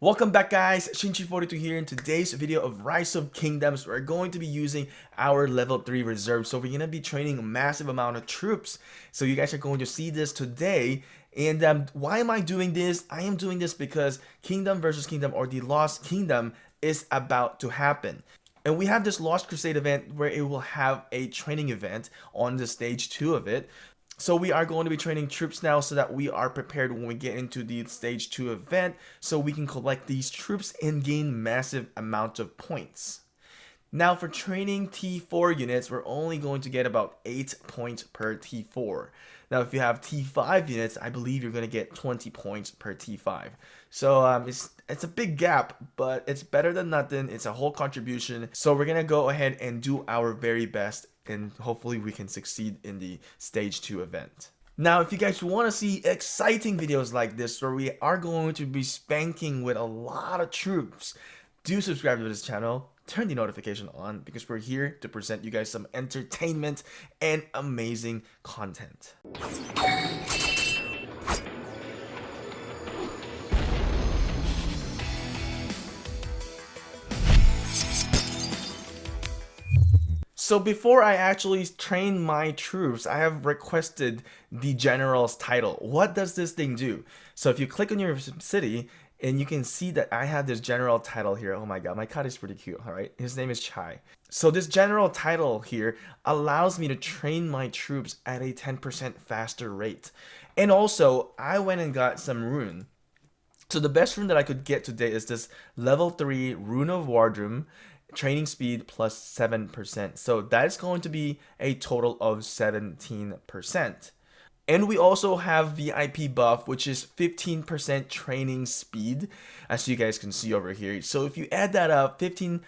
Welcome back guys, Shinchi42 here. In today's video of Rise of Kingdoms, we're going to be using our level 3 reserve. So we're going to be training a massive amount of troops. So you guys are going to see this today. And why am I doing this? I am doing this because Kingdom versus Kingdom, or the Lost Kingdom, is about to happen. And we have this Lost Crusade event where it will have a training event on the stage 2 of it. So we are going to be training troops now so that we are prepared when we get into the stage 2 event, so we can collect these troops and gain massive amounts of points. Now for training T4 units, we're only going to get about 8 points per T4. Now if you have T5 units, I believe you're going to get 20 points per T5. So it's a big gap, but it's better than nothing. It's a whole contribution. So we're going to go ahead and do our very best, and hopefully we can succeed in the stage 2 event. Now, if you guys want to see exciting videos like this where we are going to be spanking with a lot of troops, do subscribe to this channel, turn the notification on, because we're here to present you guys some entertainment and amazing content. So before I actually train my troops, I have requested the general's title. What does this thing do? So if you click on your city, and you can see that I have this general title here. Oh my god, my cat is pretty cute, alright? His name is Chai. So this general title here allows me to train my troops at a 10% faster rate. And also, I went and got some rune. So the best rune that I could get today is this level 3 Rune of Wardroom, training speed plus 7%. So that is going to be a total of 17%. And we also have VIP buff, which is 15% training speed, as you guys can see over here. So if you add that up, 15%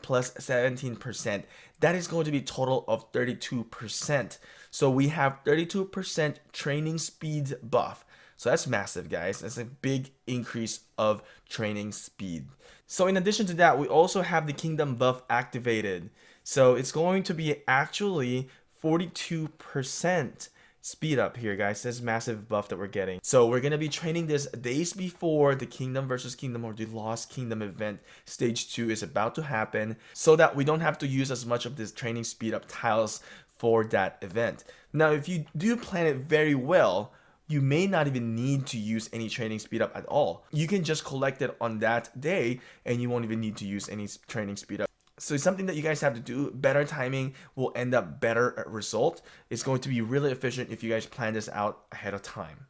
plus 17%, that is going to be a total of 32%. So we have 32% training speed buff. So that's massive, guys. That's a big increase of training speed. So in addition to that, we also have the Kingdom buff activated. So it's going to be actually 42% speed up here, guys. This massive buff that we're getting. So we're going to be training this days before the Kingdom versus Kingdom, or the Lost Kingdom event stage 2 is about to happen, so that we don't have to use as much of this training speed up tiles for that event. Now if you do plan it very well, you may not even need to use any training speed up at all. You can just collect it on that day and you won't even need to use any training speed up. So it's something that you guys have to do. Better timing will end up better result. It's going to be really efficient if you guys plan this out ahead of time.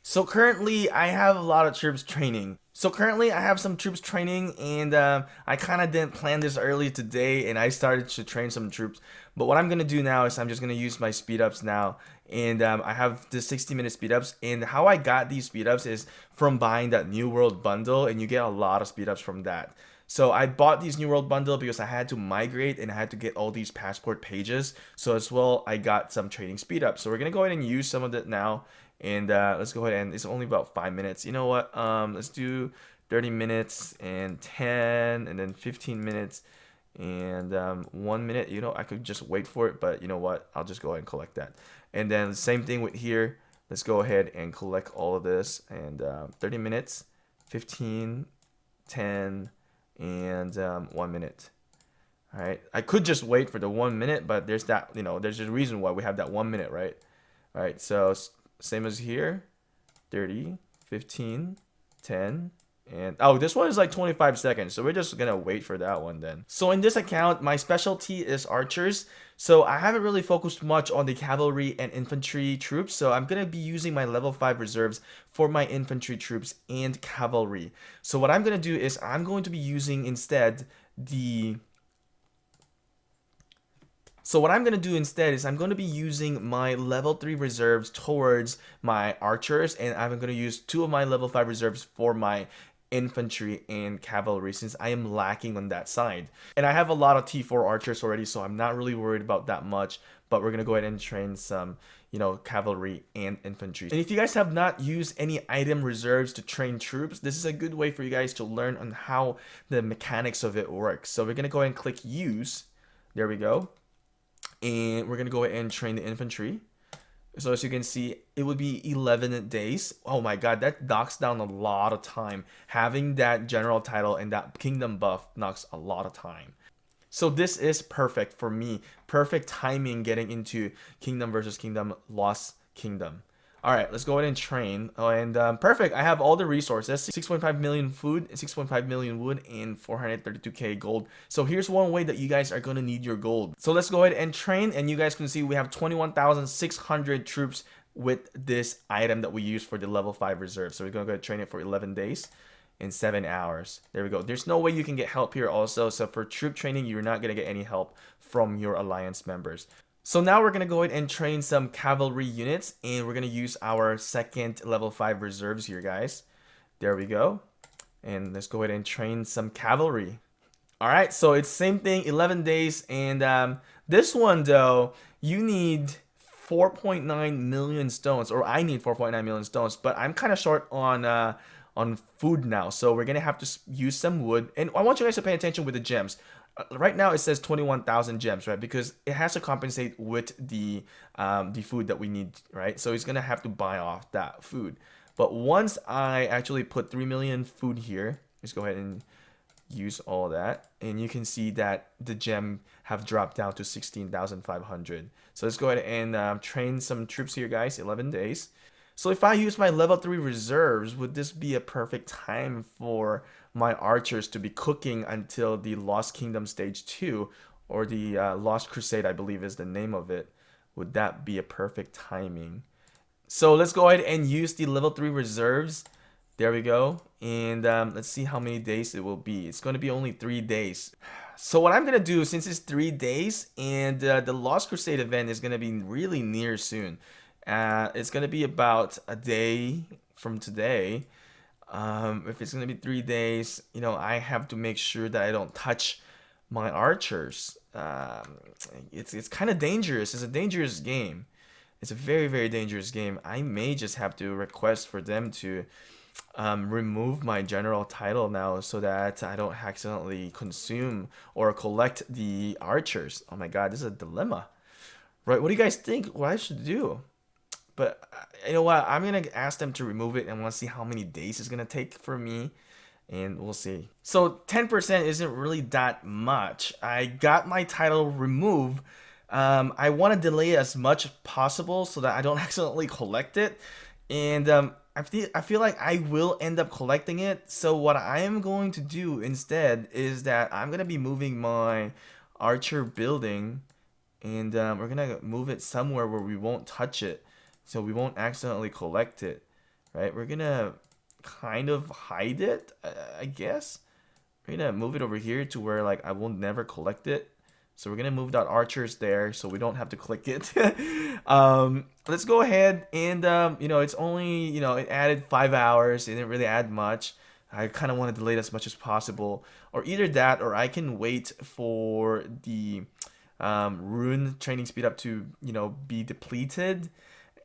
So currently I have a lot of troops training. And I kind of didn't plan this early today, and I started to train some troops. But what I'm going to do now is I'm just going to use my speed ups now. And I have the 60-minute speed ups. And how I got these speed ups is from buying that New World bundle, and you get a lot of speed ups from that. So I bought these New World bundle because I had to migrate and I had to get all these passport pages. So as well, I got some training speed ups. So we're going to go ahead and use some of that now. And let's go ahead, and it's only about 5 minutes. You know what? Let's do 30 minutes and 10 and then 15 minutes and 1 minute. You know, I could just wait for it, but you know what? I'll just go ahead and collect that. And then the same thing with here. Let's go ahead and collect all of this. And 30 minutes, 15, 10, and 1 minute. All right. I could just wait for the 1 minute, but there's that, you know, there's a reason why we have that 1 minute, right? All right. So same as here, 30, 15, 10, and oh, this one is like 25 seconds, so we're just gonna wait for that one then. So in this account, my specialty is archers, so I haven't really focused much on the cavalry and infantry troops, so I'm gonna be using my level 5 reserves for my infantry troops and cavalry. So what I'm gonna do is I'm going to be using instead I'm going to be using my level 3 reserves towards my archers, and I'm going to use 2 of my level 5 reserves for my infantry and cavalry, since I am lacking on that side. And I have a lot of T4 archers already, so I'm not really worried about that much, but we're going to go ahead and train some, you know, cavalry and infantry. And if you guys have not used any item reserves to train troops, this is a good way for you guys to learn on how the mechanics of it works. So we're going to go ahead and click use. There we go. And we're going to go ahead and train the infantry. So as you can see, it would be 11 days. Oh my god, that knocks down a lot of time. Having that general title and that kingdom buff knocks a lot of time. So this is perfect for me. Perfect timing getting into Kingdom versus Kingdom, Lost Kingdom. All right, let's go ahead and train. Oh, and perfect. I have all the resources: 6.5 million food, 6.5 million wood, and 432k gold. So here's one way that you guys are gonna need your gold. So let's go ahead and train, and you guys can see we have 21,600 troops with this item that we use for the level 5 reserve. So we're gonna go train it for 11 days in 7 hours. There we go. There's no way you can get help here also. So for troop training, you're not gonna get any help from your alliance members. So now we're gonna go ahead and train some cavalry units, and we're gonna use our second level 5 reserves here, guys. There we go. And let's go ahead and train some cavalry. All right, so it's same thing, 11 days, and this one though, you need 4.9 million stones, or I need 4.9 million stones, but I'm kind of short on food now, so we're gonna have to use some wood. And I want you guys to pay attention with the gems. Right now it says 21,000 gems, right? Because it has to compensate with the food that we need, right? So it's gonna have to buy off that food. But once I actually put 3 million food here, let's go ahead and use all that, and you can see that the gem have dropped down to 16,500. So let's go ahead and train some troops here, guys. 11 days. So if I use my level 3 reserves, would this be a perfect time for my archers to be cooking until the Lost Kingdom Stage 2, or the Lost Crusade, I believe is the name of it? Would that be a perfect timing? So let's go ahead and use the level 3 reserves. There we go. And let's see how many days it will be. It's going to be only 3 days. So what I'm going to do, since it's 3 days, and the Lost Crusade event is going to be really near soon. It's going to be about a day from today. If it's going to be 3 days, you know, I have to make sure that I don't touch my archers. It's kind of dangerous. It's a dangerous game. It's a very, very dangerous game. I may just have to request for them to remove my general title now, so that I don't accidentally consume or collect the archers. Oh my god, this is a dilemma. Right, what do you guys think what I should do? But you know what? I'm gonna ask them to remove it, and want to see how many days it's gonna take for me, and we'll see. So 10% isn't really that much. I got my title removed. I want to delay it as much as possible so that I don't accidentally collect it, and I feel like I will end up collecting it. So what I am going to do instead is that I'm gonna be moving my archer building, and we're gonna move it somewhere where we won't touch it, so we won't accidentally collect it, right? We're gonna kind of hide it, I guess. We're gonna move it over here to where like I will never collect it. So we're gonna move that archers there so we don't have to click it. Let's go ahead and you know, it's only, you know, it added 5 hours. It didn't really add much. I kind of want to delay it as much as possible, or either that, or I can wait for the rune training speed up to, you know, be depleted,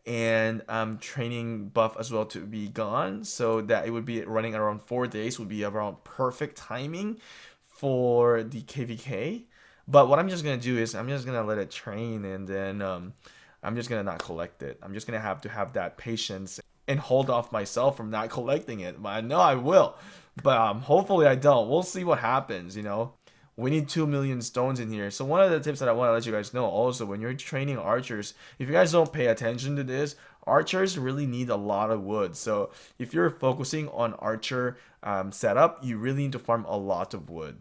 and training buff as well to be gone, so that it would be running around 4 days, would be around perfect timing for the KVK. But what I'm just gonna do is I'm just gonna let it train, and then I'm just gonna not collect it. I'm just gonna have to have that patience and hold off myself from not collecting it. But I know I will, but hopefully I don't. We'll see what happens, you know. We need 2 million stones in here. So one of the tips that I want to let you guys know also, when you're training archers, if you guys don't pay attention to this, archers really need a lot of wood. So if you're focusing on archer setup, you really need to farm a lot of wood.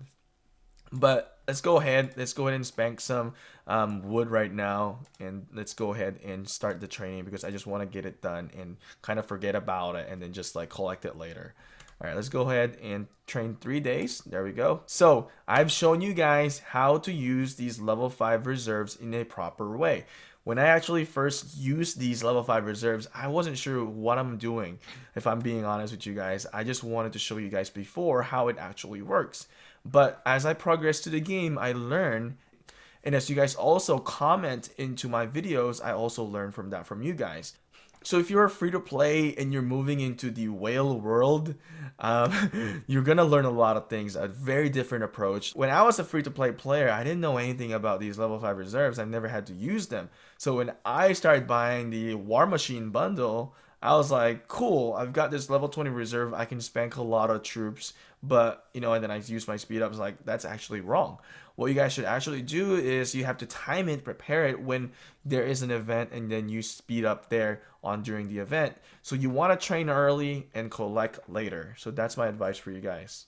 But let's go ahead and spank some wood right now, and let's go ahead and start the training, because I just want to get it done and kind of forget about it and then just like collect it later. All right, let's go ahead and train 3 days. There we go. So I've shown you guys how to use these level 5 reserves in a proper way. When I actually first used these level 5 reserves, I wasn't sure what I'm doing, if I'm being honest with you guys. I just wanted to show you guys before how it actually works. But as I progress to the game, I learn, and as you guys also comment into my videos, I also learn from that from you guys. So if you're free to play and you're moving into the whale world, you're gonna learn a lot of things, a very different approach. When I was a free to play player, I didn't know anything about these level 5 reserves. I never had to use them. So when I started buying the War Machine bundle, I was like, cool, I've got this level 20 reserve. I can spank a lot of troops, but and then I use my speed up. I was like, that's actually wrong. What you guys should actually do is you have to time it, prepare it when there is an event, and then you speed up there on during the event. So you want to train early and collect later. So that's my advice for you guys.